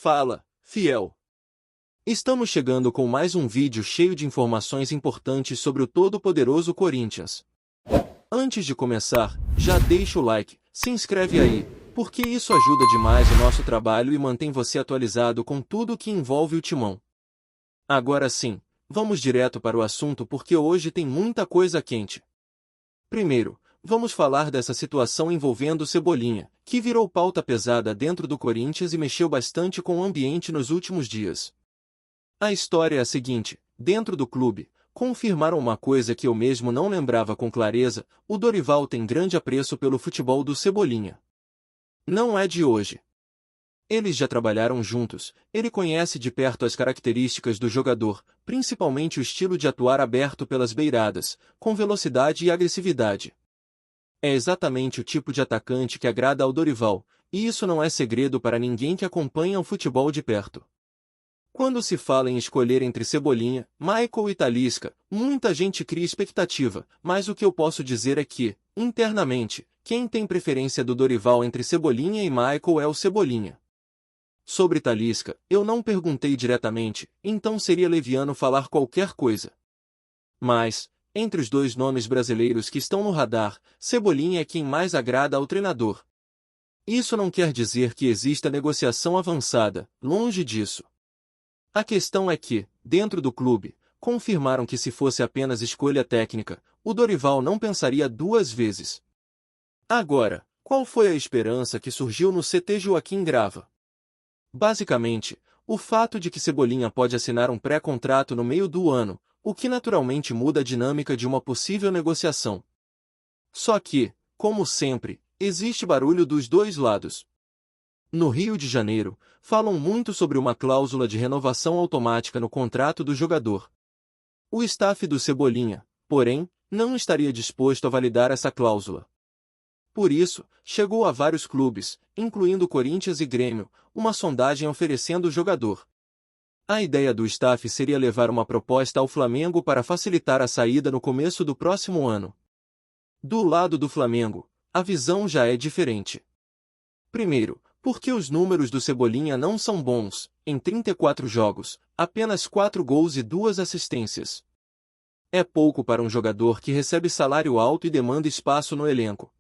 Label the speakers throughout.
Speaker 1: Fala, fiel! Estamos chegando com mais um vídeo cheio de informações importantes sobre o todo-poderoso Corinthians. Antes de começar, já deixa o like, se inscreve aí, porque isso ajuda demais o nosso trabalho e mantém você atualizado com tudo que envolve o Timão. Agora sim, vamos direto para o assunto porque hoje tem muita coisa quente. Primeiro, vamos falar dessa situação envolvendo o Cebolinha, que virou pauta pesada dentro do Corinthians e mexeu bastante com o ambiente nos últimos dias. A história é a seguinte: dentro do clube, confirmaram uma coisa que eu mesmo não lembrava com clareza: o Dorival tem grande apreço pelo futebol do Cebolinha. Não é de hoje. Eles já trabalharam juntos, ele conhece de perto as características do jogador, principalmente o estilo de atuar aberto pelas beiradas, com velocidade e agressividade. É exatamente o tipo de atacante que agrada ao Dorival, e isso não é segredo para ninguém que acompanha o futebol de perto. Quando se fala em escolher entre Cebolinha, Michael e Talisca, muita gente cria expectativa, mas o que eu posso dizer é que, internamente, quem tem preferência do Dorival entre Cebolinha e Michael é o Cebolinha. Sobre Talisca, eu não perguntei diretamente, então seria leviano falar qualquer coisa. Mas, entre os dois nomes brasileiros que estão no radar, Cebolinha é quem mais agrada ao treinador. Isso não quer dizer que exista negociação avançada, longe disso. A questão é que, dentro do clube, confirmaram que se fosse apenas escolha técnica, o Dorival não pensaria duas vezes. Agora, qual foi a esperança que surgiu no CT Joaquim Grava? Basicamente, o fato de que Cebolinha pode assinar um pré-contrato no meio do ano, o que naturalmente muda a dinâmica de uma possível negociação. Só que, como sempre, existe barulho dos dois lados. No Rio de Janeiro, falam muito sobre uma cláusula de renovação automática no contrato do jogador. O staff do Cebolinha, porém, não estaria disposto a validar essa cláusula. Por isso, chegou a vários clubes, incluindo Corinthians e Grêmio, uma sondagem oferecendo o jogador. A ideia do staff seria levar uma proposta ao Flamengo para facilitar a saída no começo do próximo ano. Do lado do Flamengo, a visão já é diferente. Primeiro, porque os números do Cebolinha não são bons, em 34 jogos, apenas 4 gols e 2 assistências. É pouco para um jogador que recebe salário alto e demanda espaço no elenco.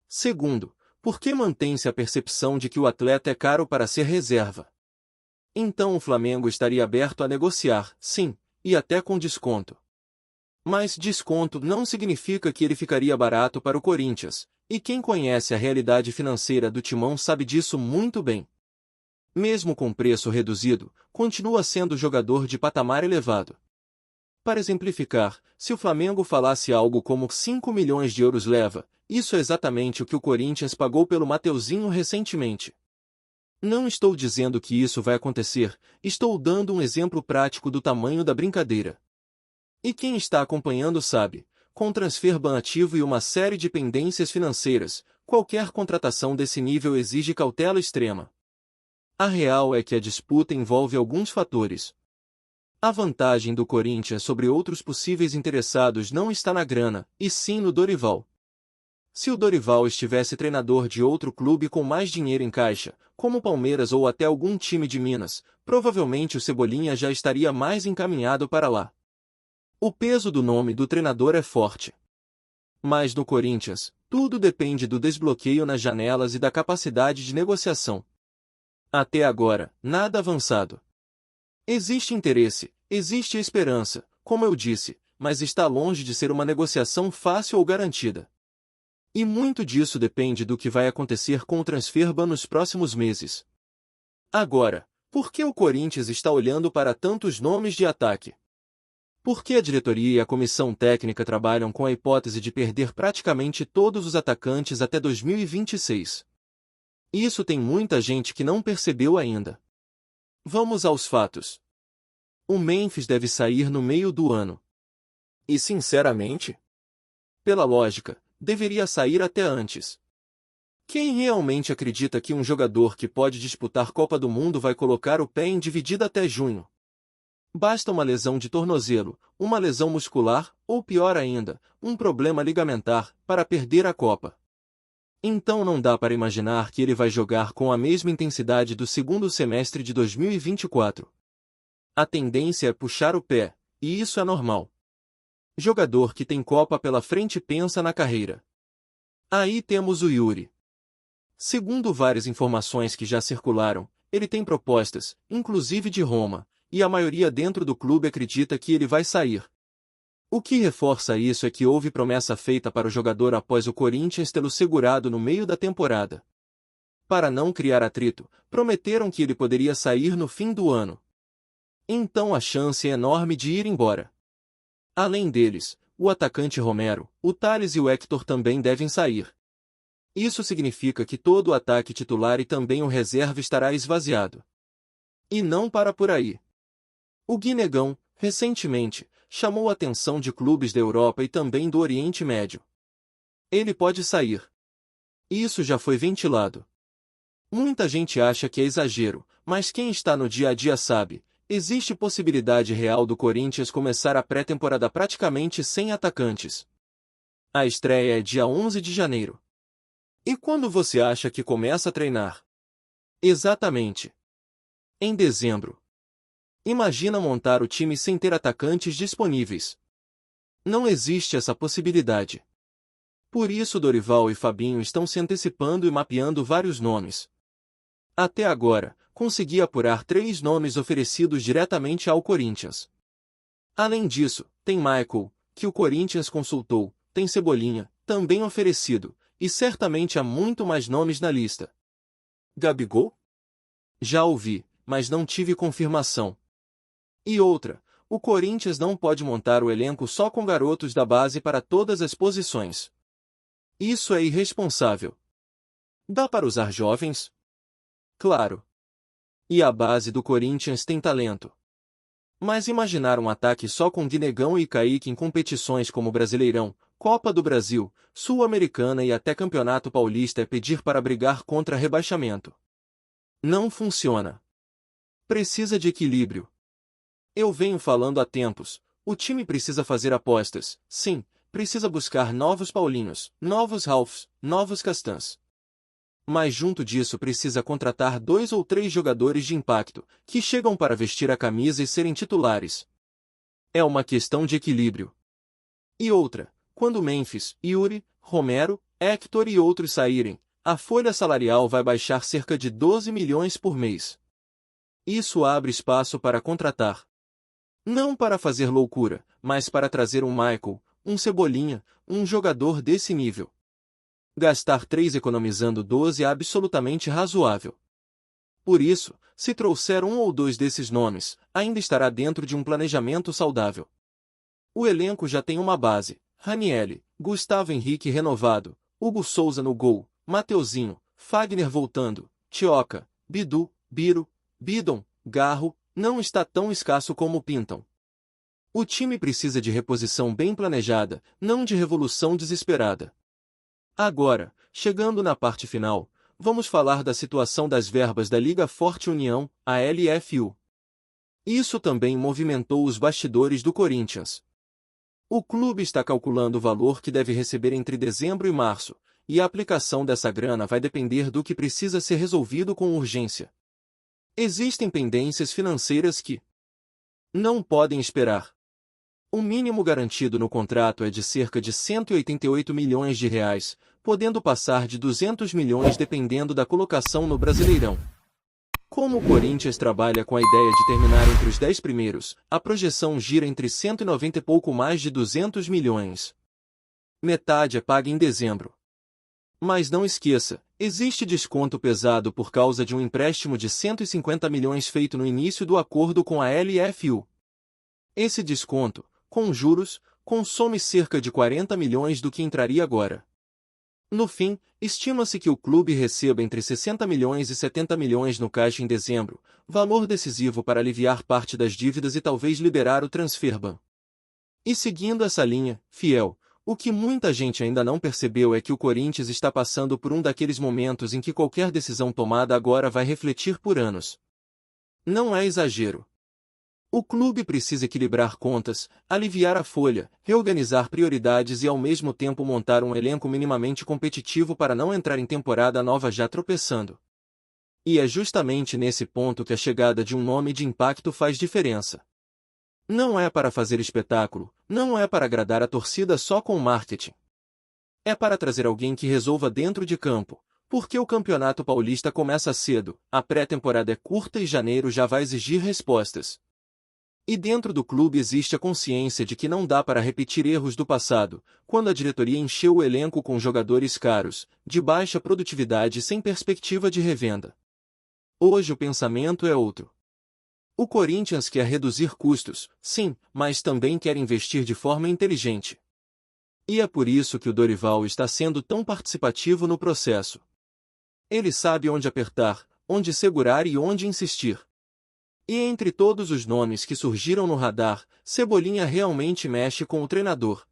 Speaker 1: Segundo, porque mantém-se a percepção de que o atleta é caro para ser reserva. Então o Flamengo estaria aberto a negociar, sim, e até com desconto. Mas desconto não significa que ele ficaria barato para o Corinthians, e quem conhece a realidade financeira do Timão sabe disso muito bem. Mesmo com preço reduzido, continua sendo jogador de patamar elevado. Para exemplificar, se o Flamengo falasse algo como 5 milhões de euros leva, isso é exatamente o que o Corinthians pagou pelo Mateuzinho recentemente. Não estou dizendo que isso vai acontecer, estou dando um exemplo prático do tamanho da brincadeira. E quem está acompanhando sabe, com transfer-ban ativo e uma série de pendências financeiras, qualquer contratação desse nível exige cautela extrema. A real é que a disputa envolve alguns fatores. A vantagem do Corinthians sobre outros possíveis interessados não está na grana, e sim no Dorival. Se o Dorival estivesse treinador de outro clube com mais dinheiro em caixa, como o Palmeiras ou até algum time de Minas, provavelmente o Cebolinha já estaria mais encaminhado para lá. O peso do nome do treinador é forte. Mas no Corinthians, tudo depende do desbloqueio nas janelas e da capacidade de negociação. Até agora, nada avançado. Existe interesse, existe esperança, como eu disse, mas está longe de ser uma negociação fácil ou garantida. E muito disso depende do que vai acontecer com o transfer-ban nos próximos meses. Agora, por que o Corinthians está olhando para tantos nomes de ataque? Por que a diretoria e a comissão técnica trabalham com a hipótese de perder praticamente todos os atacantes até 2026? Isso tem muita gente que não percebeu ainda. Vamos aos fatos. O Memphis deve sair no meio do ano. E sinceramente, pela lógica, deveria sair até antes. Quem realmente acredita que um jogador que pode disputar Copa do Mundo vai colocar o pé em dividida até junho? Basta uma lesão de tornozelo, uma lesão muscular, ou pior ainda, um problema ligamentar, para perder a Copa. Então não dá para imaginar que ele vai jogar com a mesma intensidade do segundo semestre de 2024. A tendência é puxar o pé, e isso é normal. Jogador que tem Copa pela frente pensa na carreira. Aí temos o Yuri. Segundo várias informações que já circularam, ele tem propostas, inclusive de Roma, e a maioria dentro do clube acredita que ele vai sair. O que reforça isso é que houve promessa feita para o jogador após o Corinthians tê-lo segurado no meio da temporada. Para não criar atrito, prometeram que ele poderia sair no fim do ano. Então a chance é enorme de ir embora. Além deles, o atacante Romero, o Tales e o Hector também devem sair. Isso significa que todo o ataque titular e também o reserva estará esvaziado. E não para por aí. O Guinegão, recentemente, chamou a atenção de clubes da Europa e também do Oriente Médio. Ele pode sair. Isso já foi ventilado. Muita gente acha que é exagero, mas quem está no dia a dia sabe, existe possibilidade real do Corinthians começar a pré-temporada praticamente sem atacantes. A estreia é dia 11 de janeiro. E quando você acha que começa a treinar? Exatamente. Em dezembro. Imagina montar o time sem ter atacantes disponíveis. Não existe essa possibilidade. Por isso Dorival e Fabinho estão se antecipando e mapeando vários nomes. Até agora, consegui apurar 3 nomes oferecidos diretamente ao Corinthians. Além disso, tem Michael, que o Corinthians consultou, tem Cebolinha, também oferecido, e certamente há muito mais nomes na lista. Gabigol? Já ouvi, mas não tive confirmação. E outra, o Corinthians não pode montar o elenco só com garotos da base para todas as posições. Isso é irresponsável. Dá para usar jovens? Claro. E a base do Corinthians tem talento. Mas imaginar um ataque só com Guinegão e Kaique em competições como Brasileirão, Copa do Brasil, Sul-Americana e até Campeonato Paulista é pedir para brigar contra rebaixamento. Não funciona. Precisa de equilíbrio. Eu venho falando há tempos, o time precisa fazer apostas, sim, precisa buscar novos Paulinhos, novos Ralphs, novos Castans. Mas junto disso precisa contratar 2 ou 3 jogadores de impacto, que chegam para vestir a camisa e serem titulares. É uma questão de equilíbrio. E outra, quando Memphis, Yuri, Romero, Hector e outros saírem, a folha salarial vai baixar cerca de 12 milhões por mês. Isso abre espaço para contratar. Não para fazer loucura, mas para trazer um Michael, um Cebolinha, um jogador desse nível. Gastar 3 economizando 12 é absolutamente razoável. Por isso, se trouxer 1 ou 2 desses nomes, ainda estará dentro de um planejamento saudável. O elenco já tem uma base: Ranieri, Gustavo Henrique renovado, Hugo Souza no gol, Mateuzinho, Fagner voltando, Tioca, Bidu, Biro, Bidon, Garro, não está tão escasso como pintam. O time precisa de reposição bem planejada, não de revolução desesperada. Agora, chegando na parte final, vamos falar da situação das verbas da Liga Forte União, a LFU. Isso também movimentou os bastidores do Corinthians. O clube está calculando o valor que deve receber entre dezembro e março, e a aplicação dessa grana vai depender do que precisa ser resolvido com urgência. Existem pendências financeiras que não podem esperar. O mínimo garantido no contrato é de cerca de 188 milhões de reais, podendo passar de 200 milhões dependendo da colocação no Brasileirão. Como o Corinthians trabalha com a ideia de terminar entre os 10 primeiros, a projeção gira entre 190 e pouco mais de 200 milhões. Metade é paga em dezembro. Mas não esqueça, existe desconto pesado por causa de um empréstimo de 150 milhões feito no início do acordo com a LFU. Esse desconto, com juros, consome cerca de 40 milhões do que entraria agora. No fim, estima-se que o clube receba entre 60 milhões e 70 milhões no caixa em dezembro, valor decisivo para aliviar parte das dívidas e talvez liberar o transferban. E seguindo essa linha, fiel, o que muita gente ainda não percebeu é que o Corinthians está passando por um daqueles momentos em que qualquer decisão tomada agora vai refletir por anos. Não é exagero. O clube precisa equilibrar contas, aliviar a folha, reorganizar prioridades e ao mesmo tempo montar um elenco minimamente competitivo para não entrar em temporada nova já tropeçando. E é justamente nesse ponto que a chegada de um nome de impacto faz diferença. Não é para fazer espetáculo, não é para agradar a torcida só com marketing. É para trazer alguém que resolva dentro de campo, porque o Campeonato Paulista começa cedo, a pré-temporada é curta e janeiro já vai exigir respostas. E dentro do clube existe a consciência de que não dá para repetir erros do passado, quando a diretoria encheu o elenco com jogadores caros, de baixa produtividade e sem perspectiva de revenda. Hoje o pensamento é outro. O Corinthians quer reduzir custos, sim, mas também quer investir de forma inteligente. E é por isso que o Dorival está sendo tão participativo no processo. Ele sabe onde apertar, onde segurar e onde insistir. E entre todos os nomes que surgiram no radar, Cebolinha realmente mexe com o treinador.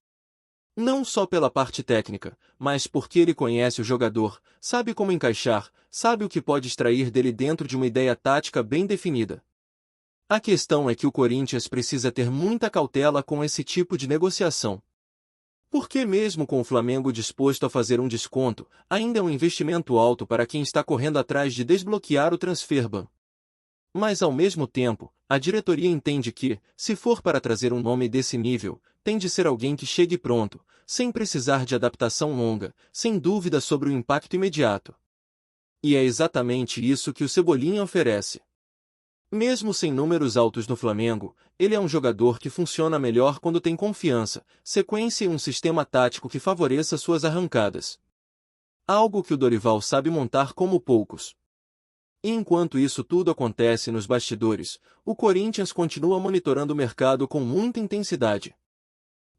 Speaker 1: Não só pela parte técnica, mas porque ele conhece o jogador, sabe como encaixar, sabe o que pode extrair dele dentro de uma ideia tática bem definida. A questão é que o Corinthians precisa ter muita cautela com esse tipo de negociação. Porque mesmo com o Flamengo disposto a fazer um desconto, ainda é um investimento alto para quem está correndo atrás de desbloquear o transferban. Mas ao mesmo tempo, a diretoria entende que, se for para trazer um nome desse nível, tem de ser alguém que chegue pronto, sem precisar de adaptação longa, sem dúvida sobre o impacto imediato. E é exatamente isso que o Cebolinha oferece. Mesmo sem números altos no Flamengo, ele é um jogador que funciona melhor quando tem confiança, sequência e um sistema tático que favoreça suas arrancadas. Algo que o Dorival sabe montar como poucos. E enquanto isso tudo acontece nos bastidores, o Corinthians continua monitorando o mercado com muita intensidade.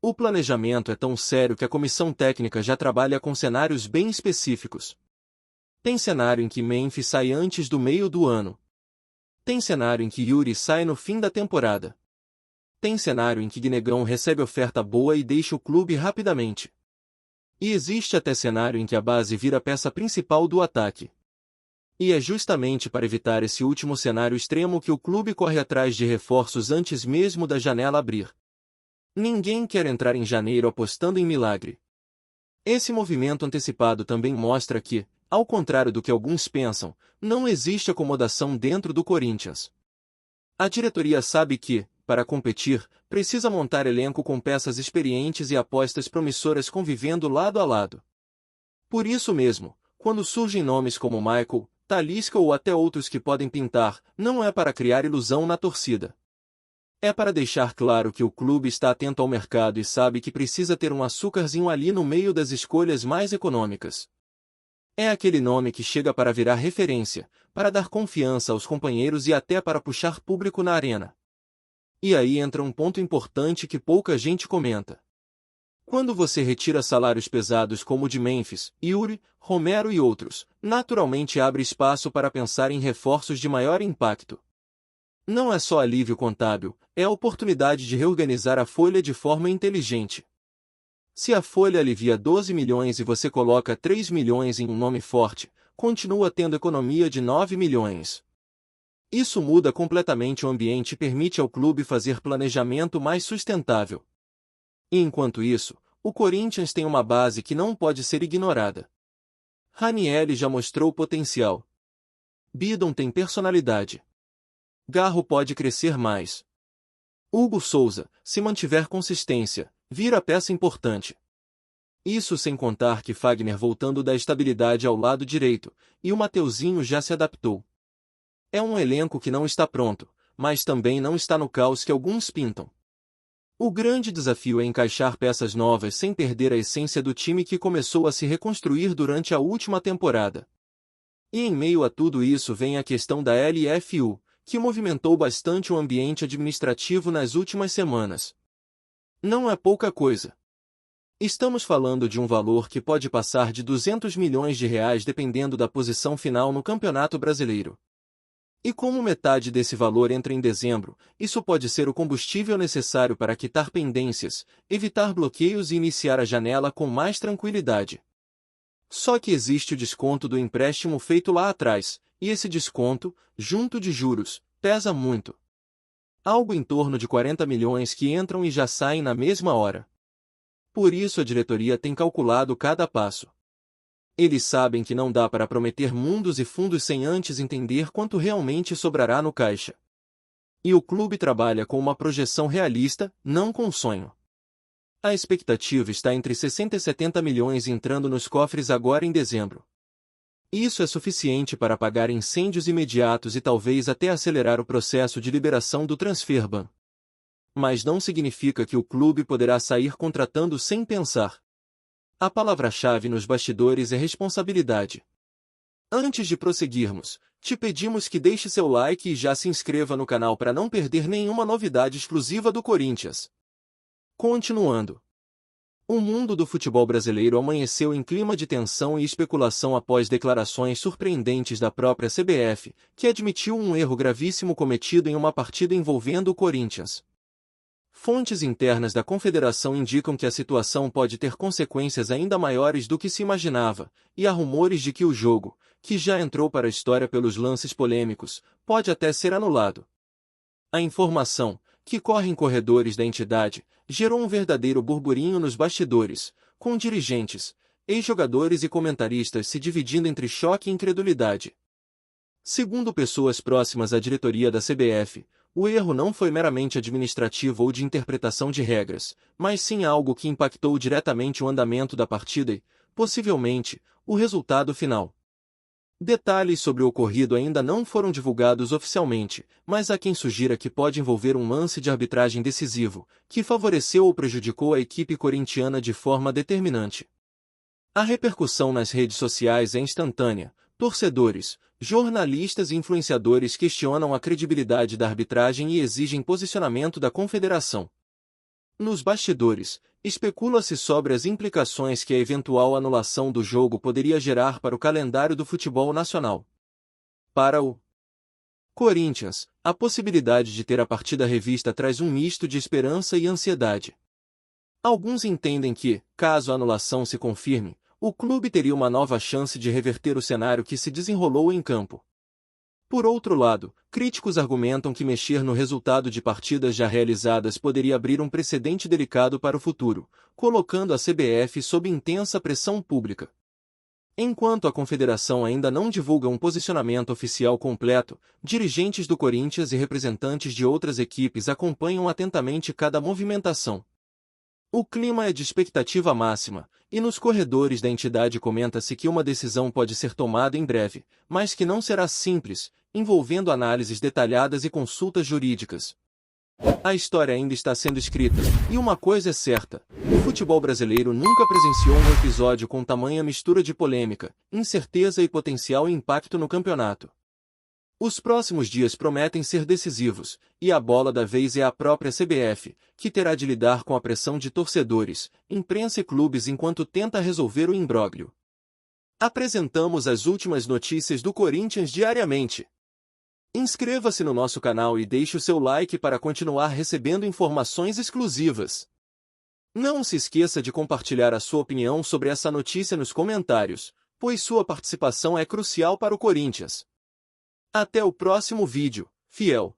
Speaker 1: O planejamento é tão sério que a comissão técnica já trabalha com cenários bem específicos. Tem cenário em que Memphis sai antes do meio do ano. Tem cenário em que Yuri sai no fim da temporada. Tem cenário em que Guinegão recebe oferta boa e deixa o clube rapidamente. E existe até cenário em que a base vira a peça principal do ataque. E é justamente para evitar esse último cenário extremo que o clube corre atrás de reforços antes mesmo da janela abrir. Ninguém quer entrar em janeiro apostando em milagre. Esse movimento antecipado também mostra que, ao contrário do que alguns pensam, não existe acomodação dentro do Corinthians. A diretoria sabe que, para competir, precisa montar elenco com peças experientes e apostas promissoras convivendo lado a lado. Por isso mesmo, quando surgem nomes como Michael, Talisca ou até outros que podem pintar, não é para criar ilusão na torcida. É para deixar claro que o clube está atento ao mercado e sabe que precisa ter um açúcarzinho ali no meio das escolhas mais econômicas. É aquele nome que chega para virar referência, para dar confiança aos companheiros e até para puxar público na arena. E aí entra um ponto importante que pouca gente comenta. Quando você retira salários pesados como o de Memphis, Yuri, Romero e outros, naturalmente abre espaço para pensar em reforços de maior impacto. Não é só alívio contábil, é a oportunidade de reorganizar a folha de forma inteligente. Se a folha alivia 12 milhões e você coloca 3 milhões em um nome forte, continua tendo economia de 9 milhões. Isso muda completamente o ambiente e permite ao clube fazer planejamento mais sustentável. E enquanto isso, o Corinthians tem uma base que não pode ser ignorada. Ranieri já mostrou potencial. Bidon tem personalidade. Garro pode crescer mais. Hugo Souza, se mantiver consistência, vira peça importante. Isso sem contar que Fagner voltando da estabilidade ao lado direito, e o Mateuzinho já se adaptou. É um elenco que não está pronto, mas também não está no caos que alguns pintam. O grande desafio é encaixar peças novas sem perder a essência do time que começou a se reconstruir durante a última temporada. E em meio a tudo isso vem a questão da LFU, que movimentou bastante o ambiente administrativo nas últimas semanas. Não é pouca coisa. Estamos falando de um valor que pode passar de 200 milhões de reais dependendo da posição final no Campeonato Brasileiro. E como metade desse valor entra em dezembro, isso pode ser o combustível necessário para quitar pendências, evitar bloqueios e iniciar a janela com mais tranquilidade. Só que existe o desconto do empréstimo feito lá atrás, e esse desconto, junto de juros, pesa muito. algo em torno de 40 milhões que entram e já saem na mesma hora. Por isso a diretoria tem calculado cada passo. Eles sabem que não dá para prometer mundos e fundos sem antes entender quanto realmente sobrará no caixa. E o clube trabalha com uma projeção realista, não com um sonho. A expectativa está entre 60 e 70 milhões entrando nos cofres agora em dezembro. Isso é suficiente para pagar incêndios imediatos e talvez até acelerar o processo de liberação do transfer ban. Mas não significa que o clube poderá sair contratando sem pensar. A palavra-chave nos bastidores é responsabilidade. Antes de prosseguirmos, te pedimos que deixe seu like e já se inscreva no canal para não perder nenhuma novidade exclusiva do Corinthians. Continuando. O mundo do futebol brasileiro amanheceu em clima de tensão e especulação após declarações surpreendentes da própria CBF, que admitiu um erro gravíssimo cometido em uma partida envolvendo o Corinthians. Fontes internas da confederação indicam que a situação pode ter consequências ainda maiores do que se imaginava, e há rumores de que o jogo, que já entrou para a história pelos lances polêmicos, pode até ser anulado. A informação, que corre em corredores da entidade, gerou um verdadeiro burburinho nos bastidores, com dirigentes, ex-jogadores e comentaristas se dividindo entre choque e incredulidade. Segundo pessoas próximas à diretoria da CBF, o erro não foi meramente administrativo ou de interpretação de regras, mas sim algo que impactou diretamente o andamento da partida e, possivelmente, o resultado final. Detalhes sobre o ocorrido ainda não foram divulgados oficialmente, mas há quem sugira que pode envolver um lance de arbitragem decisivo, que favoreceu ou prejudicou a equipe corintiana de forma determinante. A repercussão nas redes sociais é instantânea. Torcedores, jornalistas e influenciadores questionam a credibilidade da arbitragem e exigem posicionamento da confederação. Nos bastidores, especula-se sobre as implicações que a eventual anulação do jogo poderia gerar para o calendário do futebol nacional. Para o Corinthians, a possibilidade de ter a partida revista traz um misto de esperança e ansiedade. Alguns entendem que, caso a anulação se confirme, o clube teria uma nova chance de reverter o cenário que se desenrolou em campo. Por outro lado, críticos argumentam que mexer no resultado de partidas já realizadas poderia abrir um precedente delicado para o futuro, colocando a CBF sob intensa pressão pública. Enquanto a confederação ainda não divulga um posicionamento oficial completo, dirigentes do Corinthians e representantes de outras equipes acompanham atentamente cada movimentação. O clima é de expectativa máxima, e nos corredores da entidade comenta-se que uma decisão pode ser tomada em breve, mas que não será simples, envolvendo análises detalhadas e consultas jurídicas. A história ainda está sendo escrita, e uma coisa é certa: o futebol brasileiro nunca presenciou um episódio com tamanha mistura de polêmica, incerteza e potencial impacto no campeonato. Os próximos dias prometem ser decisivos, e a bola da vez é a própria CBF, que terá de lidar com a pressão de torcedores, imprensa e clubes enquanto tenta resolver o imbróglio. Apresentamos as últimas notícias do Corinthians diariamente. Inscreva-se no nosso canal e deixe o seu like para continuar recebendo informações exclusivas. Não se esqueça de compartilhar a sua opinião sobre essa notícia nos comentários, pois sua participação é crucial para o Corinthians. Até o próximo vídeo, fiel!